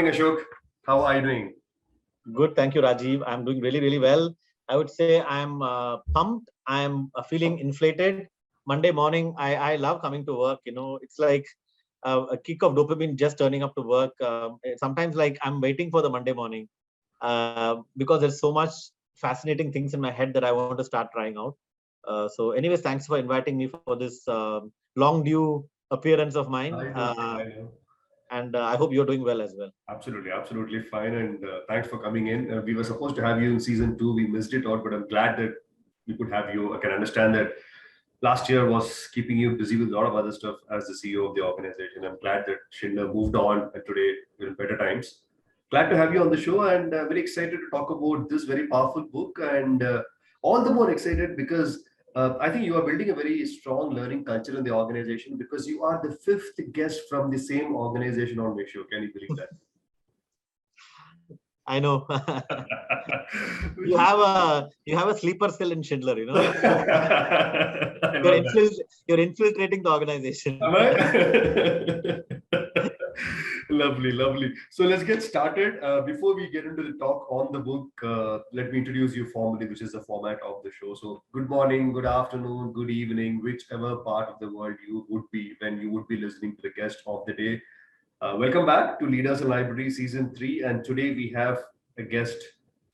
morning, Ashok. How are you doing? Good, thank you, Rajiv. I'm doing really, really well. I would say I'm pumped. I'm feeling inflated. Monday morning, I love coming to work. It's like a kick of dopamine just turning up to work. Sometimes, like I'm waiting for the Monday morning because there's so much fascinating things in my head that I want to start trying out. Anyways, thanks for inviting me for this long due appearance of mine. I know. And I hope you're doing well as well. Absolutely fine. And thanks for coming in. We were supposed to have you in season 2. We missed it out, but I'm glad that we could have you. I can understand that last year was keeping you busy with a lot of other stuff as the CEO of the organization. I'm glad that Schindler moved on and today we're in better times. Glad to have you on the show and very excited to talk about this very powerful book and all the more excited because I think you are building a very strong learning culture in the organization because you are the 5th guest from the same organization on my show. Can you believe that? I know. you have a sleeper cell in Schindler, You're infiltrating the organization. Am I? Lovely. So let's get started. Before we get into the talk on the book, let me introduce you formally, which is the format of the show. So good morning, good afternoon, good evening, whichever part of the world you would be when you would be listening to the guest of the day. Welcome back to Leaders in Library Season 3. And today we have a guest,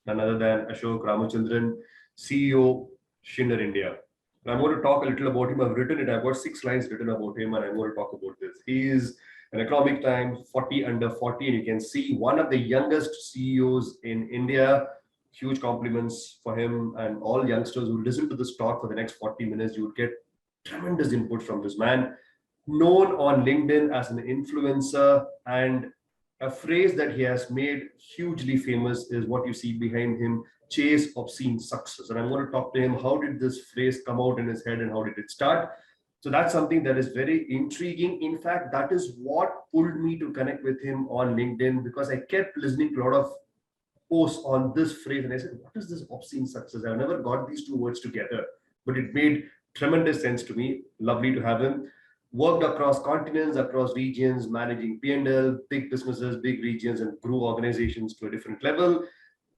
none other than Ashok Ramachandran, CEO, Schindler India. And I'm going to talk a little about him. I've written it. I've got 6 lines written about him, and I'm going to talk about this. He is an Economic Times 40 under 40, and you can see one of the youngest CEOs in India. Huge compliments for him and all youngsters who listen to this talk for the next 40 minutes. You would get tremendous input from this man. Known on LinkedIn as an influencer, and a phrase that he has made hugely famous is what you see behind him: chase obscene success. And I'm going to talk to him. How did this phrase come out in his head and how did it start? So that's something that is very intriguing. In fact, that is what pulled me to connect with him on LinkedIn because I kept listening to a lot of posts on this phrase and I said, what is this obscene success? I've never got these two words together, but it made tremendous sense to me. Lovely to have him. Worked across continents, across regions, managing P&L, big businesses, big regions, and grew organizations to a different level.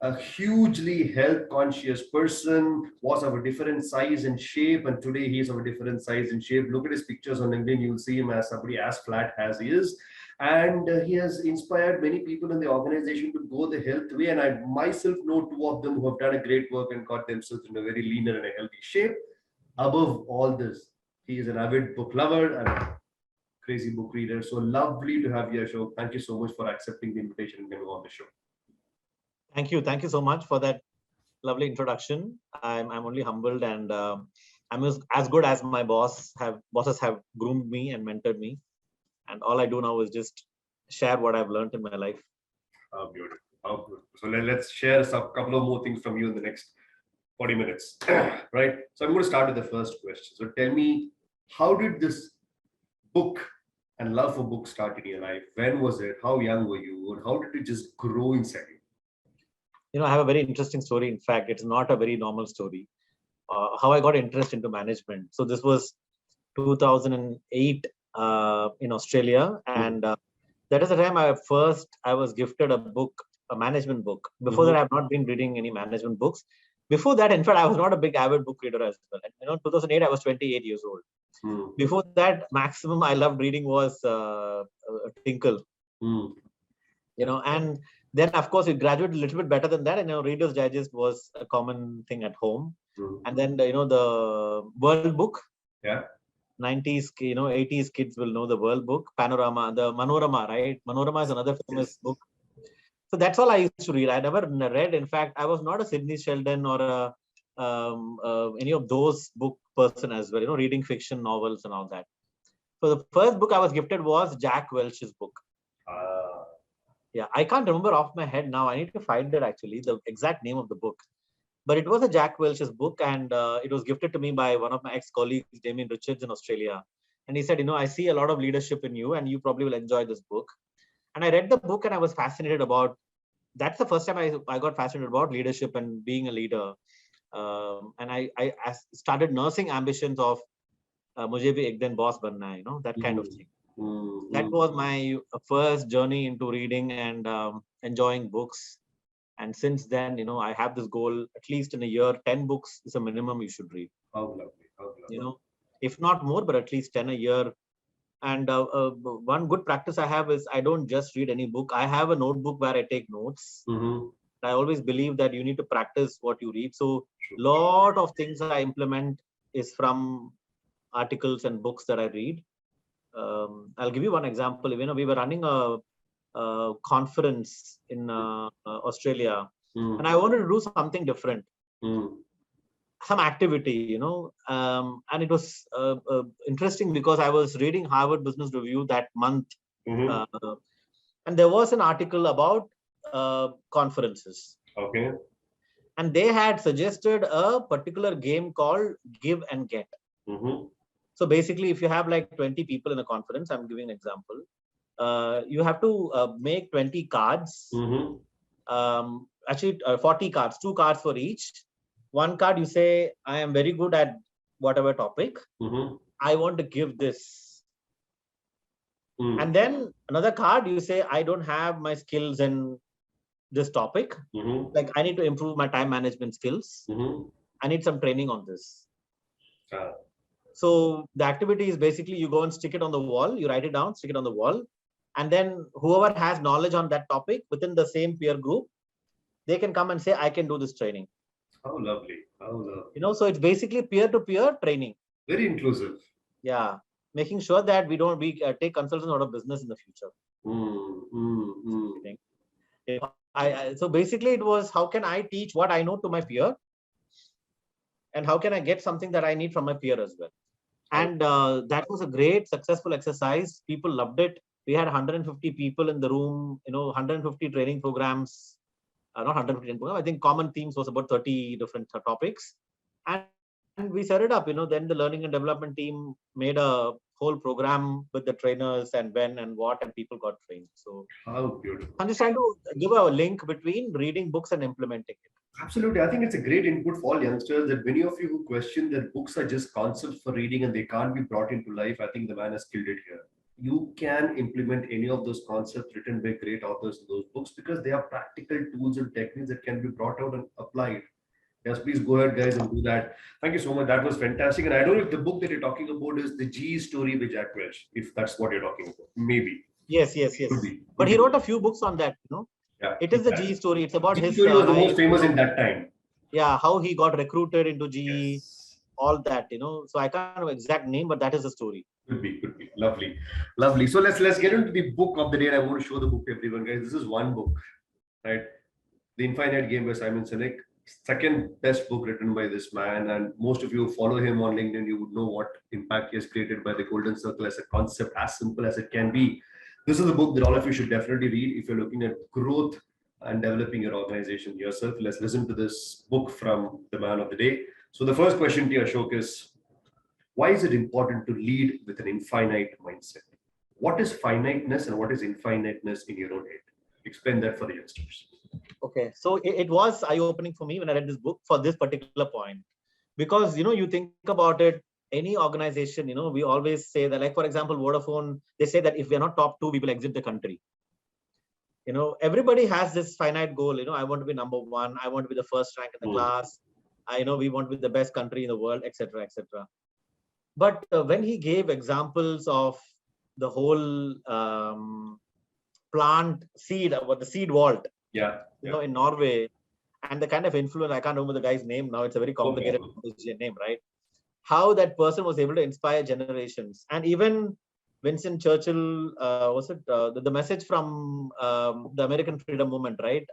A hugely health conscious person, was of a different size and shape, and today he is of a different size and shape. Look at his pictures on LinkedIn, you'll see him as somebody as flat as he is. And he has inspired many people in the organization to go the health way. And I myself know 2 of them who have done a great work and got themselves in a very leaner and a healthy shape. Above all this, he is an avid book lover and a crazy book reader. So lovely to have you, Ashok. Thank you so much for accepting the invitation and coming on the show. Thank you so much for that lovely introduction. I'm only humbled, and I'm as good as my bosses have groomed me and mentored me, and all I do now is just share what I've learned in my life. How beautiful. How good. So let's share a couple of more things from you in the next 40 minutes, right? So I'm going to start with the first question. So tell me, how did this book and love for books start in your life? When was it? How young were you? And how did it just grow inside you? I have a very interesting story. In fact, it's not a very normal story. How I got interest into management. So this was 2008 in Australia, and that is the time I was gifted a book, a management book. Before that, I have not been reading any management books. Before that, in fact, I was not a big avid book reader as well. And, 2008, I was 28 years old. Before that, maximum I loved reading was Tinkle. And then, of course, it graduated a little bit better than that. And Reader's Digest was a common thing at home. And then, the World Book. Yeah. 90s, 80s kids will know the World Book. Panorama, the Manorama, right? Manorama is another famous book. So that's all I used to read. I never read. In fact, I was not a Sidney Sheldon or any of those book person as well, reading fiction novels and all that. So the first book I was gifted was Jack Welch's book. Yeah, I can't remember off my head now. I need to find it actually, the exact name of the book. But it was a Jack Welch's book, and it was gifted to me by one of my ex-colleagues, Damien Richards in Australia. And he said, I see a lot of leadership in you, and you probably will enjoy this book. And I read the book, and I was fascinated about. That's the first time I got fascinated about leadership and being a leader. And I started nursing ambitions of, "Mujhe bhi ek din boss banna hai," that kind of thing. That was my first journey into reading and enjoying books. And since then, I have this goal, at least in a year, 10 books is a minimum you should read. How lovely. How lovely. If not more, but at least 10 a year. And one good practice I have is I don't just read any book. I have a notebook where I take notes. I always believe that you need to practice what you read. So lot of things I implement is from articles and books that I read. I'll give you one example. We were running a conference in Australia, and I wanted to do something different, some activity, and it was interesting because I was reading Harvard Business Review that month, and there was an article about conferences. Okay. And they had suggested a particular game called Give and Get. So basically, if you have like 20 people in a conference, I'm giving an example, you have to make 20 cards, actually 40 cards, 2 cards for each. One card you say, I am very good at whatever topic. I want to give this. And then another card you say, I don't have my skills in this topic. Like I need to improve my time management skills. I need some training on this. So the activity is basically you go and stick it on the wall, you write it down, stick it on the wall. And then whoever has knowledge on that topic within the same peer group, they can come and say, I can do this training. How lovely. How lovely. So it's basically peer-to-peer training. Very inclusive. Yeah. Making sure that we take consultants out of business in the future. So basically it was, how can I teach what I know to my peer? And how can I get something that I need from my peer as well? And that was a great successful exercise. People loved it. We had 150 people in the room, 150 training programs, not 150 training programs. I think common themes was about 30 different topics. And we set it up, then the learning and development team made a whole program with the trainers and when and what, and people got trained. So how beautiful. I'm just trying to give a link between reading books and implementing it. Absolutely. I think it's a great input for all youngsters that many of you who question that books are just concepts for reading and they can't be brought into life. I think the man has killed it here. You can implement any of those concepts written by great authors in those books because they are practical tools and techniques that can be brought out and applied. Yes, please go ahead, guys, and do that. Thank you so much. That was fantastic. And I don't know if the book that you're talking about is The G Story by Jack Welch, if that's what you're talking about. Maybe. Yes. But he wrote a few books on that, Yeah, it is the GE story. It's about his. Story was the most famous in that time. Yeah, how he got recruited into GE, all that, So I can't know exact name, but that is the story. Could be. Lovely. So let's get into the book of the day. I want to show the book to everyone, guys. This is one book, right? The Infinite Game by Simon Sinek. Second best book written by this man, and most of you who follow him on LinkedIn, you would know what impact he has created by the Golden Circle as a concept, as simple as it can be. This is a book that all of you should definitely read if you're looking at growth and developing your organization yourself. Let's listen to this book from the man of the day. So the first question to you, Ashok, is why is it important to lead with an infinite mindset? What is finiteness and what is infiniteness in your own head? Explain that for the youngsters. Okay, so it was eye-opening for me when I read this book for this particular point, because you think about it, any organization, we always say that, like for example, Vodafone, they say that if we're not top 2, we will exit the country. Everybody has this finite goal. I want to be number 1. I want to be the first rank in the class. We want to be the best country in the world, etc., etc. But when he gave examples of the whole plant seed, about the seed vault, in Norway, and the kind of influence, I can't remember the guy's name now. It's a very complicated name, right? How that person was able to inspire generations. And even Winston Churchill, the message from the American freedom movement, right?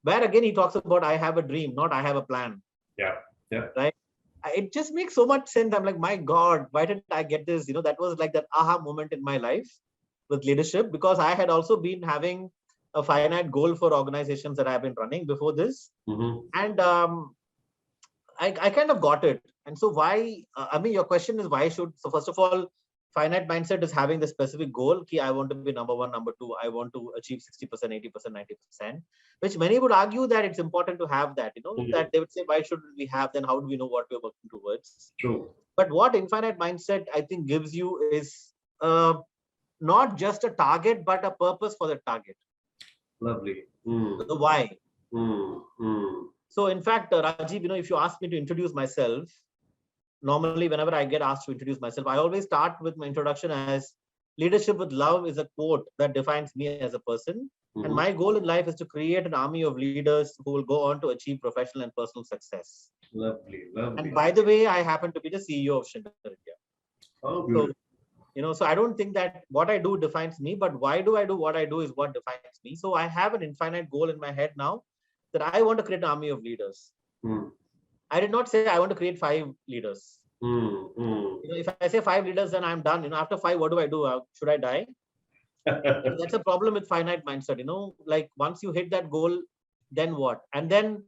Where again, he talks about, I have a dream, not I have a plan. Yeah. Right? It just makes so much sense. I'm like, my God, why didn't I get this? That was like that aha moment in my life with leadership, because I had also been having a finite goal for organizations that I've been running before this. And I kind of got it. And so why, your question is why should, so first of all, finite mindset is having the specific goal. I want to be number 1, number 2. I want to achieve 60%, 80%, 90%, which many would argue that it's important to have that, that they would say, why shouldn't we have, then how do we know what we're working towards? True. But what infinite mindset, I think, gives you is not just a target, but a purpose for the target. Lovely. The why. Mm. Mm. So in fact, Rajiv, if you ask me to introduce myself, normally whenever I get asked to introduce myself, I always start with my introduction as leadership with love is a quote that defines me as a person. And my goal in life is to create an army of leaders who will go on to achieve professional and personal success. Lovely, lovely. And by the way, I happen to be the CEO of Schindler India. Oh, beautiful. So, so I don't think that what I do defines me, but why do I do what I do is what defines me. So I have an infinite goal in my head now that I want to create an army of leaders. I did not say I want to create 5 leaders. If I say 5 leaders, then I'm done. After 5, what do I do? Should I die? So that's a problem with finite mindset. Like once you hit that goal, then what? And then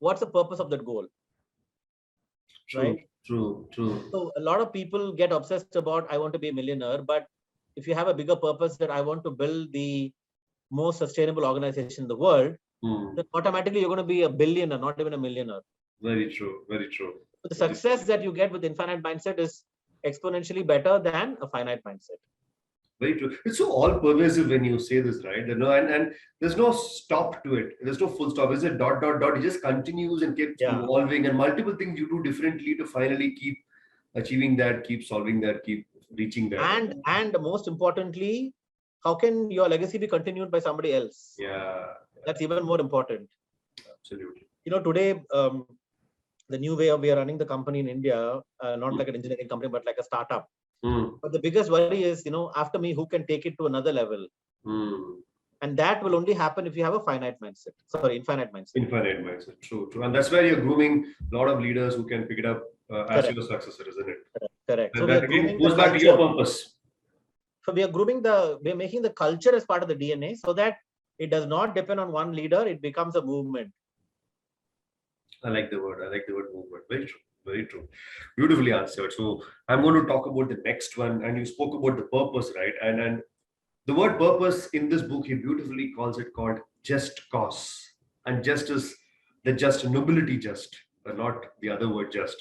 what's the purpose of that goal? True, right? True. So a lot of people get obsessed about I want to be a millionaire, but if you have a bigger purpose that I want to build the most sustainable organization in the world, then automatically you're going to be a billionaire, not even a millionaire. Very true. Very true. So the success that you get with infinite mindset is exponentially better than a finite mindset. Very true. It's so all pervasive when you say this, right? And there's no stop to it. There's no full stop. It's a dot. It just continues and keeps evolving, and multiple things you do differently to finally keep achieving that, keep solving that, keep reaching that. And most importantly, how can your legacy be continued by somebody else? Yeah. That's even more important. Absolutely. Today, the new way we are running the company in India, not like an engineering company, but like a startup. But the biggest worry is, after me, who can take it to another level? And that will only happen if you have a infinite mindset. Infinite mindset. True. And that's where you're grooming a lot of leaders who can pick it up as your successor, isn't it? Correct. And so that again goes back to your purpose. So we are making the culture as part of the DNA so that it does not depend on one leader. It becomes a movement. I like the word movement. Very true. Very true. Beautifully answered. So I'm going to talk about the next one. And you spoke about the purpose, right? And the word purpose in this book, he beautifully calls it called just cause. And just is the just nobility just, but not the other word just.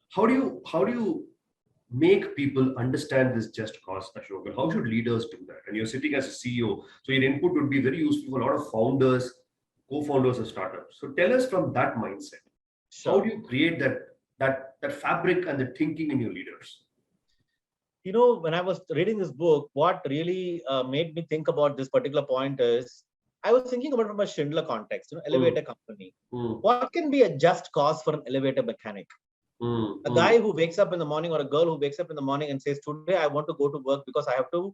How do you make people understand this just cause, Ashok? And how should leaders do that? And you're sitting as a CEO, so your input would be very useful for a lot of founders, co-founders of startups. So tell us from that mindset, how do you create that fabric and the thinking in your leaders? When I was reading this book, what really made me think about this particular point is, I was thinking about it from a Schindler context, elevator company. What can be a just cause for an elevator mechanic? A guy who wakes up in the morning, or a girl who wakes up in the morning and says, today I want to go to work because I have to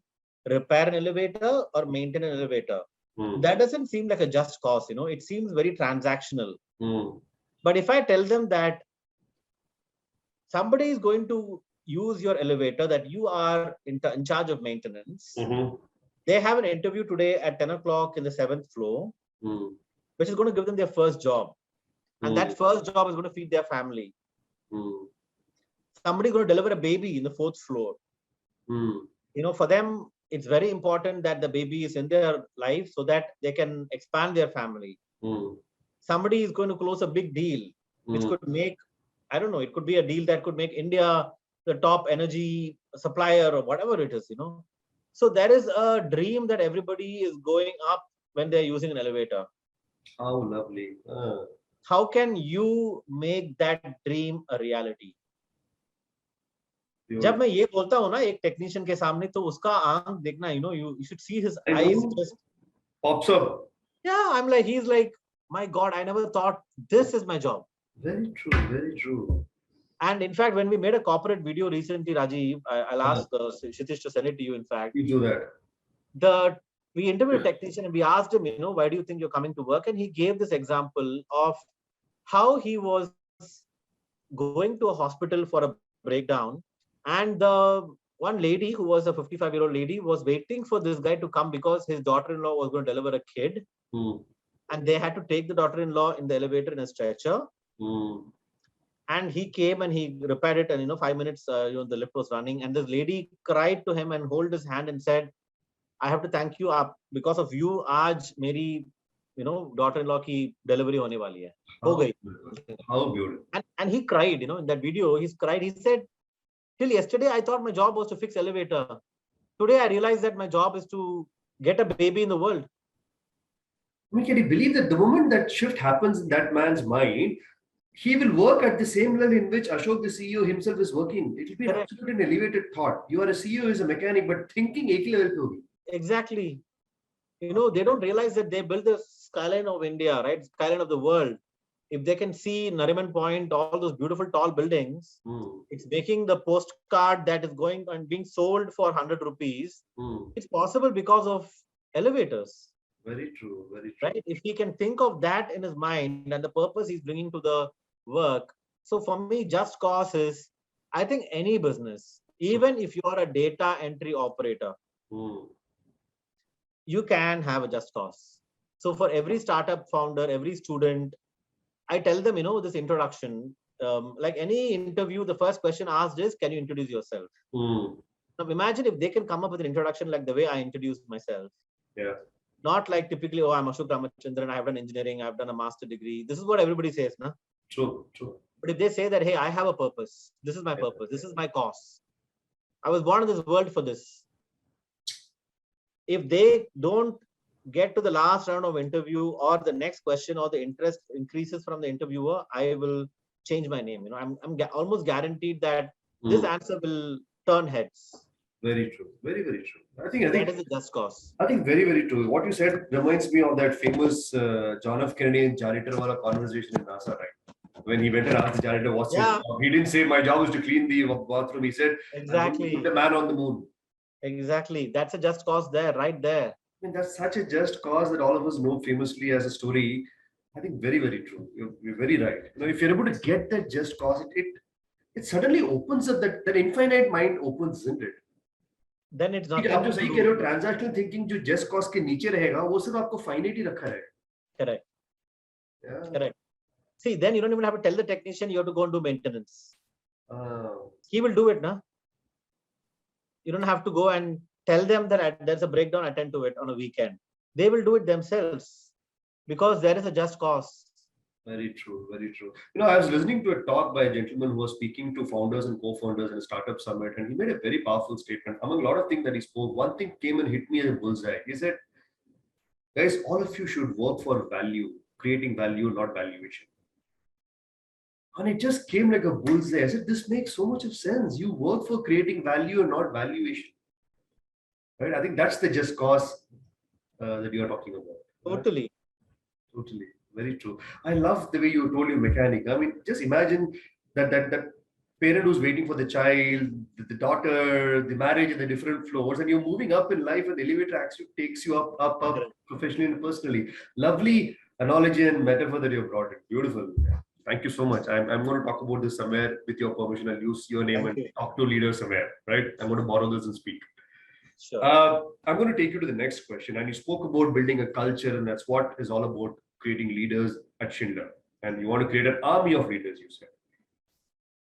repair an elevator or maintain an elevator. That doesn't seem like a just cause, it seems very transactional. But if I tell them that somebody is going to use your elevator, that you are in charge of maintenance, they have an interview today at 10 o'clock in the 7th floor, which is going to give them their first job. And that first job is going to feed their family. Somebody is going to deliver a baby in the 4th floor. For them, it's very important that the baby is in their life so that they can expand their family. Somebody is going to close a big deal, which could make, I don't know, it could be a deal that could make India the top energy supplier or whatever it is, So there is a dream that everybody is going up when they're using an elevator. How lovely. How can you make that dream a reality? जब मैं ये बोलता हूँ ना एक technician के सामने, तो उसका आंख देखना, you should see his eyes just pops up. Yeah, I'm like, he's like, my God, I never thought this is my job. Very true, very true. And in fact, when we made a corporate video recently, Rajiv, I'll ask Kshitish to send it to you. In fact, you do that. We interviewed a technician and we asked him, why do you think you're coming to work? And he gave this example of how he was going to a hospital for a breakdown, and the one lady who was a 55-year-old lady was waiting for this guy to come because his daughter-in-law was going to deliver a kid, and they had to take the daughter-in-law in the elevator in a stretcher. And he came and he repaired it, and 5 minutes the lift was running, and this lady cried to him and hold his hand and said, I have to thank you, because of you आज मेरी daughter-in-law की delivery होने वाली है, हो गई. How beautiful. And he cried, in that video, he cried. He said, till yesterday I thought my job was to fix elevator, Today, I realize that my job is to get a baby in the world. I mean, can you believe that the moment that shift happens in that man's mind, he will work at the same level in which Ashok, the CEO himself, is working. It will be an Correct. absolute and elevated thought. You are a CEO, is a mechanic, but thinking 80 level to be. Exactly. You know, they don't realize that they built the skyline of India, right? Skyline of the world. If they can see Nariman Point, all those beautiful tall buildings, it's making the postcard that is going and being sold for 100 rupees. It's possible because of elevators. Very true, very true. Right? If he can think of that in his mind and the purpose he's bringing to the work. So for me, just cause is, I think any business, even if you are a data entry operator, you can have a just cause. So for every startup founder, every student, I tell them, this introduction, like any interview, the first question asked is, can you introduce yourself? Now imagine if they can come up with an introduction like the way I introduced myself. Yeah. Not like typically, oh, I'm Ashok Ramachandran, I've done engineering, I've done a master degree. This is what everybody says, na? True. But if they say that, hey, I have a purpose, this is my purpose, this is my cause. I was born in this world for this. If they don't get to the last round of interview or the next question or the interest increases from the interviewer, I will change my name. I'm almost guaranteed that this answer will turn heads. Very true. Very, very true. I think that is a just cause. I think very, very true. What you said reminds me of that famous John F. Kennedy and janitor wala conversation in NASA, right? When he went and asked the janitor what's his job. He didn't say my job is to clean the bathroom. He said, exactly, put the man on the moon. Exactly. That's a just cause there, right there. I mean, that's such a just cause that all of us know famously as a story. I think very, very true. You're very right. If you're able to get that just cause, it suddenly opens up that infinite mind opens, isn't it? Then it's not. आप जो सही कह रहे हो transactional thinking जो just cost के नीचे रहेगा वो सिर्फ आपको फाइनाइट ही रखा है. Correct. Correct. See, then you don't even have to tell the technician you have to go and do maintenance. He will do it, na? You don't have to go and tell them that there's a breakdown, attend to it on a weekend. They will do it themselves because there is a just cause. Very true, very true. I was listening to a talk by a gentleman who was speaking to founders and co-founders in a startup summit, and he made a very powerful statement. Among a lot of things that he spoke, one thing came and hit me as a bullseye. He said, guys, all of you should work for value, creating value, not valuation. And it just came like a bullseye. I said, this makes so much of sense. You work for creating value and not valuation. Right? I think that's the just cause that you are talking about. Totally. Right? Totally. Very true. I love the way you told your mechanic. I mean, just imagine that parent who's waiting for the child, the daughter, the marriage and the different floors, and you're moving up in life, and the elevator actually takes you up professionally and personally. Lovely analogy and metaphor that you brought in. Beautiful. Thank you so much. I'm going to talk about this somewhere with your permission. I'll use your name and talk to a leader somewhere, right? I'm going to borrow this and speak. Sure. I'm going to take you to the next question. And you spoke about building a culture, and that's what is all about, creating leaders at Schindler. And you want to create an army of leaders, you said.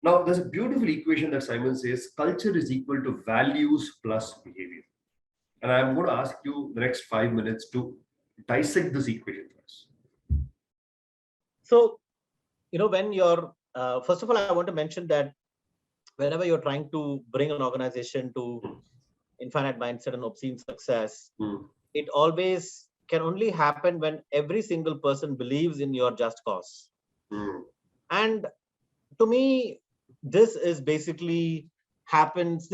Now, there's a beautiful equation that Simon says, culture is equal to values plus behavior. And I'm going to ask you the next 5 minutes to dissect this equation for us. So, when you're, first of all, I want to mention that whenever you're trying to bring an organization to infinite mindset and obscene success, it always can only happen when every single person believes in your just cause. And to me, this basically happens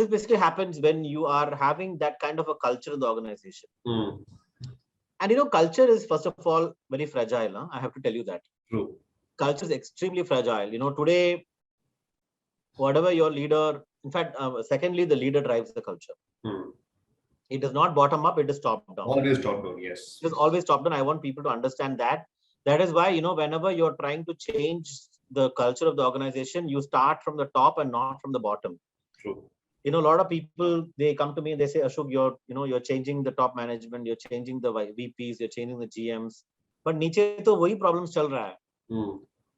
when you are having that kind of a culture in the organization. And culture is, first of all, very fragile. Huh? I have to tell you that. True. Culture is extremely fragile. Today, whatever your leader, in fact, secondly, the leader drives the culture. It is not bottom up, it is top down. Always top down, yes. It is always top down. I want people to understand that. That is why, whenever you're trying to change the culture of the organization, you start from the top and not from the bottom. True. A lot of people, they come to me and they say, Ashok, you're changing the top management, you're changing the VPs, you're changing the GMs. But niche to wahi problems chal raha hai.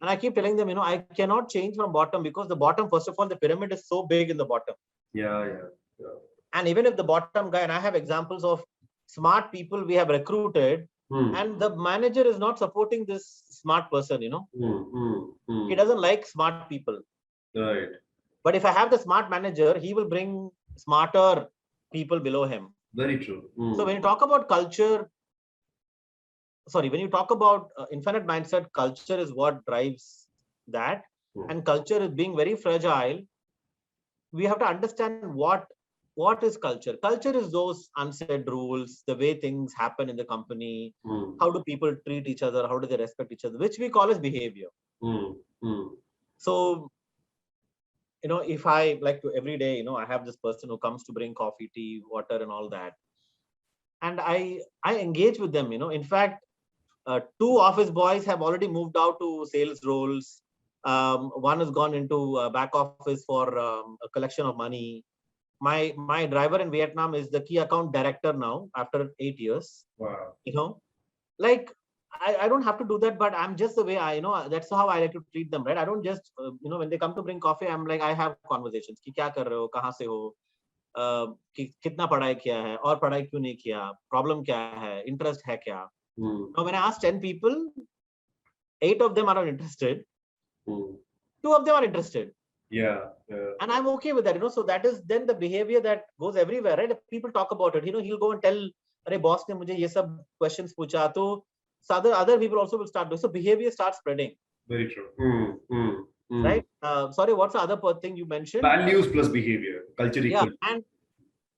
And I keep telling them, I cannot change from bottom because the bottom, first of all, the pyramid is so big in the bottom. Yeah. And even if the bottom guy, and I have examples of smart people we have recruited, and the manager is not supporting this smart person, He doesn't like smart people. Right. But if I have the smart manager, he will bring smarter people below him. Very true. So when you talk about culture, when you talk about infinite mindset, culture is what drives that. And culture is being very fragile. We have to understand what is culture. Culture is those unsaid rules, the way things happen in the company. How do people treat each other? How do they respect each other? Which we call as behavior. So, if I like to every day, I have this person who comes to bring coffee, tea, water, and all that. And I engage with them, In fact, 2 office boys have already moved out to sales roles. One has gone into back office for a collection of money. My driver in Vietnam is the key account director now after 8 years. Wow. Like I don't have to do that, but I'm just the way that's how I like to treat them, right? I don't just, when they come to bring coffee, I'm like, I have conversations. Ki kya kar rahe ho? Kahan se ho? कितना पढ़ाई किया है और पढ़ाई क्यों नहीं किया, problem क्या है, इंटरेस्ट है क्या. Now when I ask 10 people, 8 of them are not interested, 2 of them are interested. And I'm okay with that, so that is then the behavior that goes everywhere, right? If people talk about it, he'll go and tell, अरे boss ने मुझे ये सब questions पूछा, तो other people also will start doing. So behavior starts spreading. Very true. Right? Sorry, what's the other thing you mentioned? Values plus behavior, culture equal. Yeah, and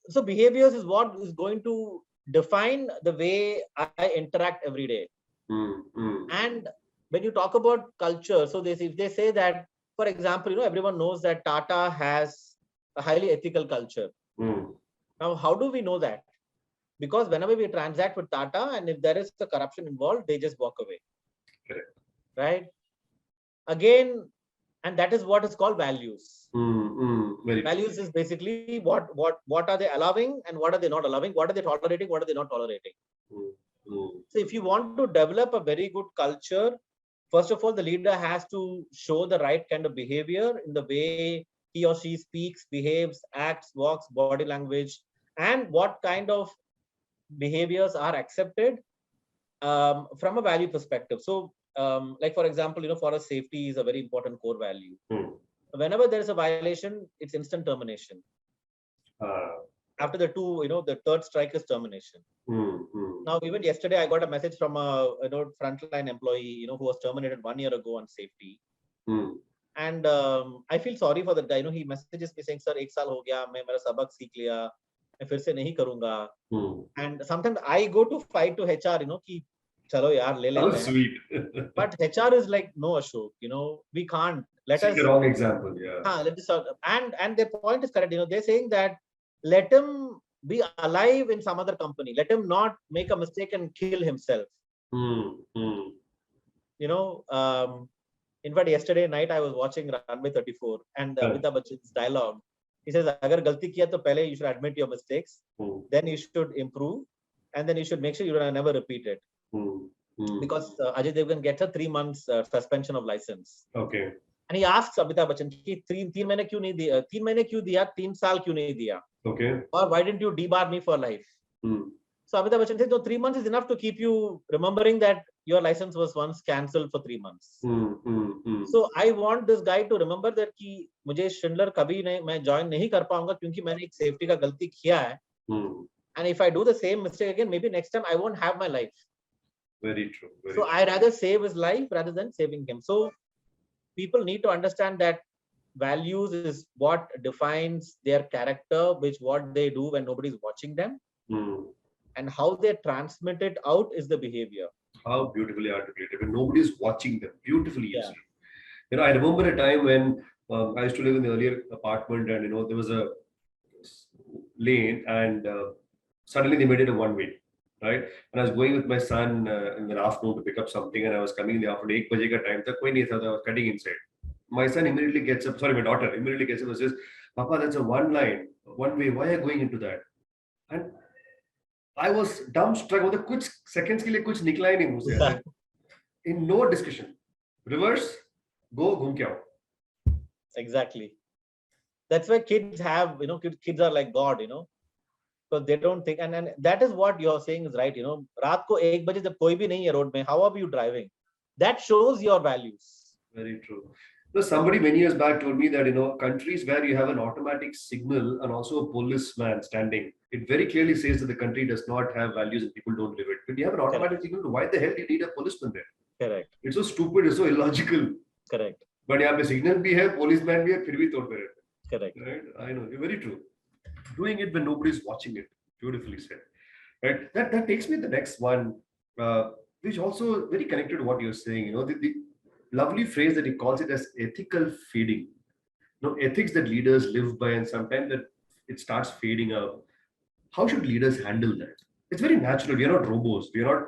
so behaviors is what is going to define the way I interact every day. And when you talk about culture, so if they say that, for example, everyone knows that Tata has a highly ethical culture. Now, how do we know that? Because whenever we transact with Tata, and if there is the corruption involved, they just walk away. Correct. Right? Again, and that is what is called values. Values is basically what are they allowing and what are they not allowing? What are they tolerating? What are they not tolerating? So if you want to develop a very good culture, first of all, the leader has to show the right kind of behavior in the way he or she speaks, behaves, acts, walks, body language, and what kind of behaviors are accepted from a value perspective. So, like for example, for us, safety is a very important core value. Whenever there is a violation, it's instant termination. After the third strike is termination. Now, even yesterday, I got a message from a frontline employee, who was terminated 1 year ago on safety. And I feel sorry for that guy. He messages me saying, "Sir, 1 saal ho gaya, main mera sabak seekh liya, main fir se nahi karunga." And sometimes I go to fight to HR, ki chalo yaar, le lete hain. Sweet. But HR is like, no, Ashok, we can't. Let us. The wrong example, yeah. And their point is correct. They're saying that let him be alive in some other company. Let him not make a mistake and kill himself. In fact, yesterday night I was watching Runway 34 and Amitabh Bachchan's dialogue. He says, "Agar galti kiya to pehle you should admit your mistakes, then you should improve, and then you should make sure you never repeat it." Because Ajay Devgan gets a 3 months suspension of license. Okay. And he asks Amitabh Bachchan, "Ki 3 mahine kyun nahi diya? 3 mahine kyun diya? 3 saal kyun nahi diya? Okay. Or why didn't you debar me for life?" So Amitabh Bachchan says, "No, 3 months is enough to keep you remembering that your license was once cancelled for 3 months." So I want this guy to remember that कि मुझे Schindler कभी नहीं मैं join नहीं कर पाऊंगा क्योंकि मैंने एक safety का गलती किया है. And if I do the same mistake again, maybe next time I won't have my life. Very true. So I rather save his life rather than saving him. So people need to understand that values is what defines their character, which what they do when nobody's watching them. And how they transmit it out is the behavior. How beautifully articulated when nobody's watching them. Beautifully, you see. I remember a time when I used to live in the earlier apartment, and there was a lane, and suddenly they made it a one-way, right? And I was going with my son in the afternoon to pick up something, and I was coming in the afternoon. 1 baje ka time tha koi nahi tha, I was cutting inside. My son immediately gets up. Sorry, my daughter immediately gets up and says, "Papa, that's a one line, one way. Why are you going into that?" And I was dumbstruck. मतलब कुछ seconds के लिए कुछ निकला ही नहीं मुझसे. In no discussion, reverse, go घूम के आओ. Exactly. That's why kids have, kids are like God, because they don't think, and that is what you're saying is right. रात को 1 बजे जब कोई भी नहीं है रोड में, how are you driving? That shows your values. Very true. No, somebody many years back told me that, countries where you have an automatic signal and also a policeman standing, it very clearly says that the country does not have values and people don't live it. When you have an Correct. automatic signal, why the hell do you need a policeman there? Correct. It's so stupid, it's so illogical. Correct. But यहाँ पे signal भी है, policeman भी है, फिर भी तोड़ पे रहते हैं. Correct. Right? I know, you're very true. Doing it when nobody's watching it. Beautifully said. Right? That takes me to the next one, which also very connected to what you're saying. The lovely phrase that he calls it as ethical fading. Ethics that leaders live by, and sometimes that it starts fading out. How should leaders handle that? It's very natural. We are not robots. We are not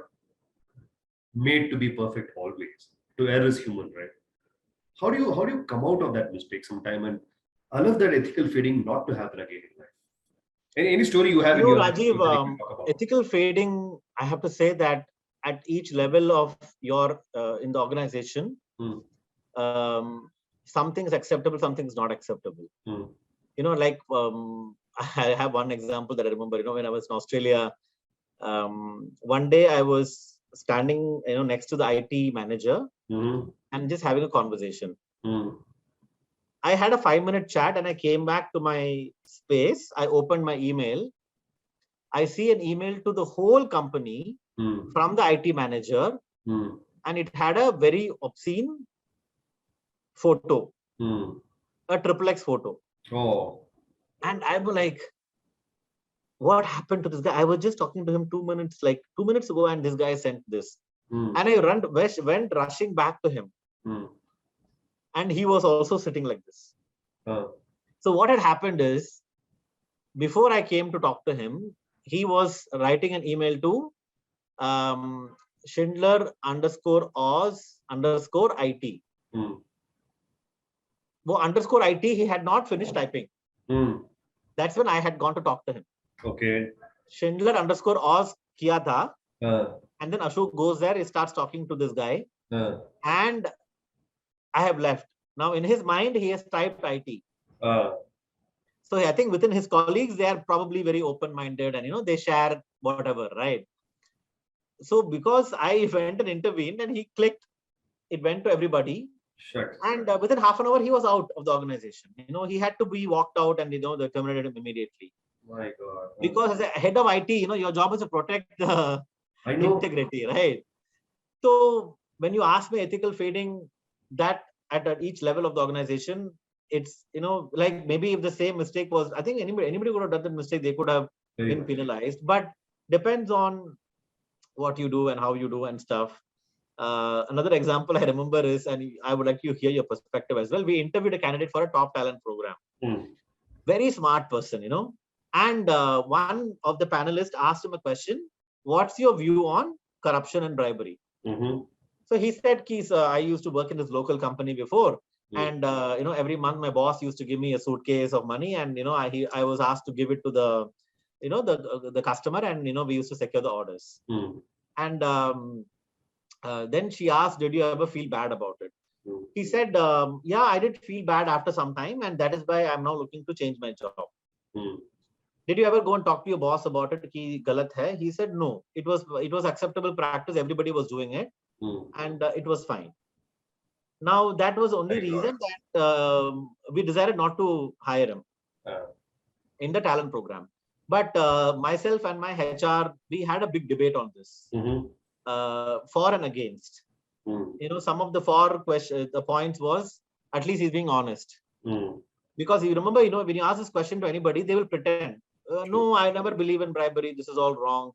made to be perfect always. To err is human, right? How do you come out of that mistake sometime and allow that ethical fading not to happen again in life? Any story you have in your life that you Rajiv, can talk about? ethical fading, I have to say that at each level of your in the organization, something's acceptable, something's not acceptable. Like I have one example that I remember. When I was in Australia, one day I was standing, next to the IT manager and just having a conversation. I had a 5-minute chat and I came back to my space. I opened my email. I see an email to the whole company from the IT manager, and it had a very obscene photo, a XXX photo. Oh. And I was like, what happened to this guy? I was just talking to him 2 minutes ago, and this guy sent this. And I went rushing back to him. And he was also sitting like this. So what had happened is, before I came to talk to him, he was writing an email to Schindler _Oz_IT. Well, _IT, he had not finished typing. That's when I had gone to talk to him. Okay. Schindler _Oz kiya tha. And then Ashok goes there, he starts talking to this guy. And I have left. Now, in his mind, he has typed IT. So I think within his colleagues, they are probably very open-minded and, they share whatever, right? So because I went and intervened and he clicked, it went to everybody. Sure. And within half an hour, he was out of the organization. He had to be walked out and, they terminated him immediately. My God. Because as a head of IT, your job is to protect the integrity, right? So when you ask me ethical fading, that at each level of the organization, it's, like maybe if the same mistake was, I think anybody could have done the mistake, they could have been penalized, but depends on what you do and how you do and stuff. Another example I remember is, and I would like you to hear your perspective as well. We interviewed a candidate for a top talent program. Very smart person, and one of the panelists asked him a question: what's your view on corruption and bribery? So he said, I used to work in this local company before. And, every month my boss used to give me a suitcase of money, and, I was asked to give it to the, the customer, and, we used to secure the orders. And then she asked, did you ever feel bad about it? He said, yeah, I did feel bad after some time, and that is why I'm now looking to change my job. Did you ever go and talk to your boss about it? Ki galat hai? He said, no, it was acceptable practice. Everybody was doing it. And it was fine. Now, that was the only reason that we decided not to hire him in the talent program. But myself and my HR, we had a big debate on this, for and against. Some of the the points was, at least he's being honest. Because you remember, when you ask this question to anybody, they will pretend, no, I never believe in bribery. This is all wrong.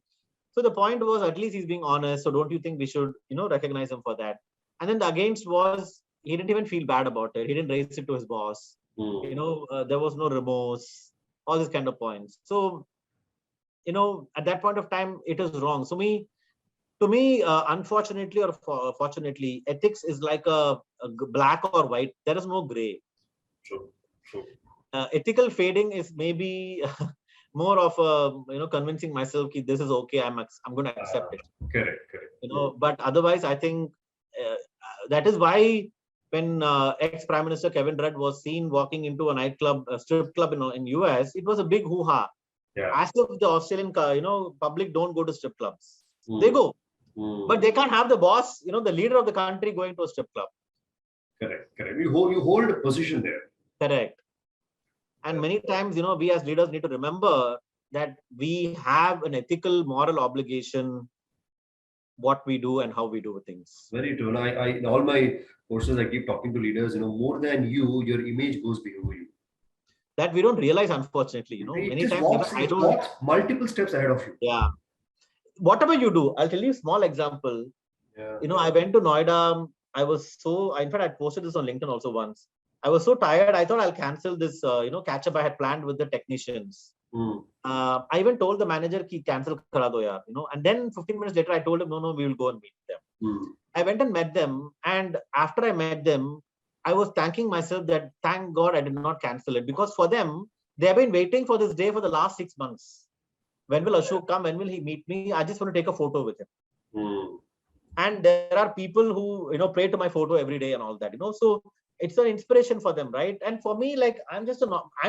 So the point was, at least he's being honest. So don't you think we should, recognize him for that? And then the against was, he didn't even feel bad about it. He didn't raise it to his boss. There was no remorse, all these kind of points. So, at that point of time, it is wrong. So to me, unfortunately or fortunately, ethics is like a black or white. There is no gray. True. Ethical fading is maybe more of a, convincing myself that this is okay. I'm going to accept it. Correct. But otherwise, I think that is why when ex-Prime Minister Kevin Rudd was seen walking into a nightclub, a strip club in US, it was a big hoo-ha. As if the Australian, public don't go to strip clubs. They go, but they can't have the boss, the leader of the country going to a strip club. Correct. Correct. You hold a position there. Correct. And many times, we as leaders need to remember that we have an ethical, moral obligation, what we do and how we do things. Very true. And I in all my courses, I keep talking to leaders, more than you, your image goes before you. That we don't realize, unfortunately. It Many just times walks, I it don't. walks multiple steps ahead of you. Yeah. Whatever you do, I'll tell you a small example. Yeah. I went to Noida. In fact, I posted this on LinkedIn also once. I was so tired. I thought I'll cancel this, catch up I had planned with the technicians. I even told the manager ki cancel kara do yaar, and then 15 minutes later, I told him, no, we will go and meet them. I went and met them. And after I met them, I was thanking myself that thank God I did not cancel it, because for them, they have been waiting for this day for the last 6 months. When will Ashok come? When will he meet me? I just want to take a photo with him. And there are people who, pray to my photo every day and all that, so it's an inspiration for them, right? And for me, like, I'm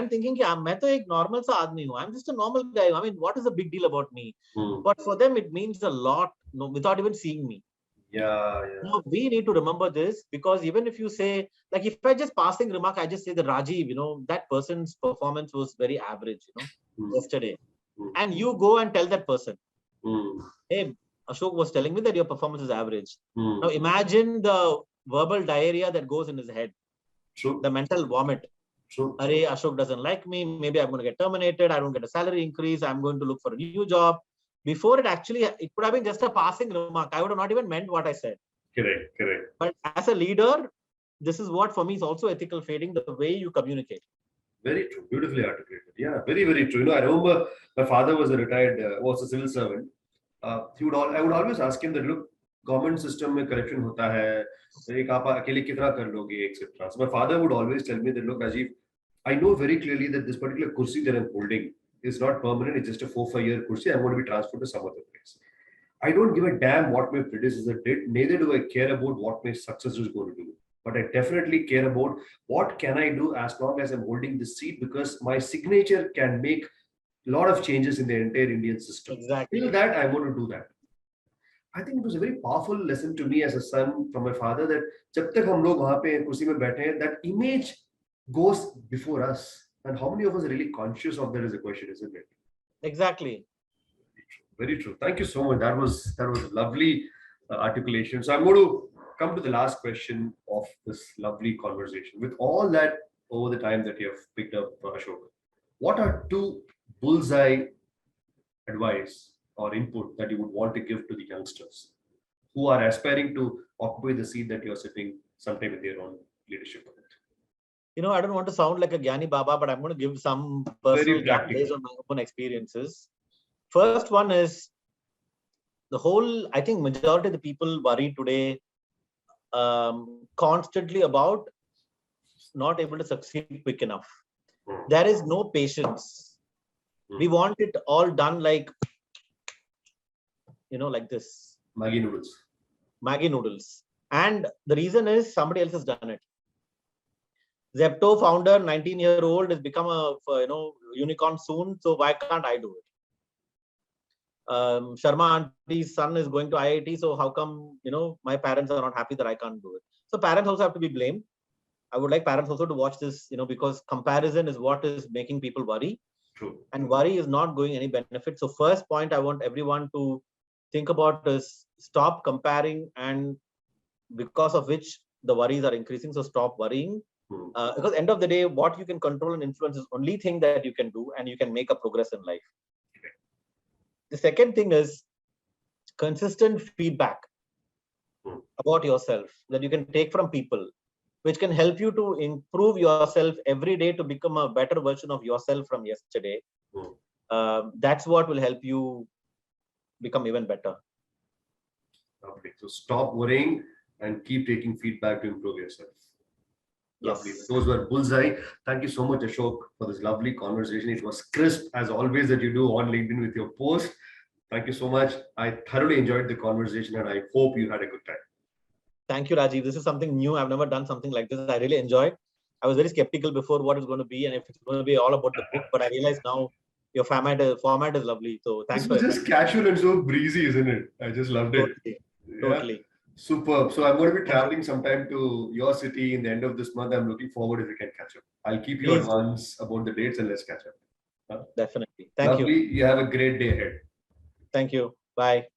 thinking, I'm normal sa aadmi hu. I'm just a normal guy. I mean, what is the big deal about me? But for them, it means a lot, without even seeing me. Yeah. We need to remember this, because even if you say, like, if I just passing remark, I just say that Rajiv, that person's performance was very average, yesterday. And you go and tell that person, hey, Ashok was telling me that your performance is average. Now imagine the verbal diarrhea that goes in his head. True. The mental vomit. True. Arey, Ashok doesn't like me. Maybe I'm going to get terminated. I don't get a salary increase. I'm going to look for a new job. Before it could have been just a passing remark. I would have not even meant what I said. Correct. But as a leader, this is what for me is also ethical fading, the way you communicate. Very true. Beautifully articulated. Yeah, very, very true. I remember my father was a civil servant. I would always ask him that, look, government system में corruption होता है, एक आप अकेले कितना कर लोगे, etc. So my father would always tell me that, look, Rajiv, I know very clearly that this particular kursi that I'm holding is not permanent. It's just a 4-5 year kursi. I'm going to be transferred to some other place. I don't give a damn what my predecessor did. Neither do I care about what my successor is going to do. But I definitely care about what can I do as long as I'm holding this seat, because my signature can make a lot of changes in the entire Indian system. Exactly. Till that, I'm going to do that. I think it was a very powerful lesson to me as a son from my father that जब तक हम लोग वहाँ पे कुर्सी में बैठे हैं, that image goes before us. And how many of us are really conscious of that is a question, isn't it? Exactly. Very true. Thank you so much. That was lovely articulation. So I'm going to come to the last question of this lovely conversation. With all that over the time that you have picked up, Ashok, what are 2 bullseye advice or input that you would want to give to the youngsters who are aspiring to occupy the seat that you're sitting sometime in their own leadership? I don't want to sound like a Gyani Baba, but I'm going to give some personal based on my own experiences. First one is I think majority of the people worry today constantly about not able to succeed quick enough. There is no patience. We want it all done like, like this. Maggi noodles. And the reason is somebody else has done it. Zepto founder, 19-year-old, has become a unicorn soon. So why can't I do it? Sharma auntie's son is going to IIT. So how come, my parents are not happy that I can't do it? So parents also have to be blamed. I would like parents also to watch this, because comparison is what is making people worry. True. And worry is not going any benefit. So first point I want everyone to think about is stop comparing, and because of which the worries are increasing. So stop worrying. Because end of the day, what you can control and influence is only thing that you can do, and you can make a progress in life. The second thing is consistent feedback about yourself that you can take from people, which can help you to improve yourself every day to become a better version of yourself from yesterday. That's what will help you become even better. Okay. So stop worrying and keep taking feedback to improve yourself. Lovely. Yes. Those were bullseye. Thank you so much, Ashok, for this lovely conversation. It was crisp as always that you do on LinkedIn with your post. Thank you so much. I thoroughly enjoyed the conversation and I hope you had a good time. Thank you, Rajiv. This is something new. I've never done something like this. I really enjoyed. I was very skeptical before what it's going to be and if it's going to be all about the book, but I realize now your format is lovely. So thanks. This was just casual and so breezy, isn't it? I just loved it. Totally. Superb. So I'm going to be traveling sometime to your city in the end of this month. I'm looking forward if we can catch up. I'll keep you Please, advance about the dates and let's catch up. Huh? definitely. Thank you. Lovely. You have a great day ahead. Thank you. Bye.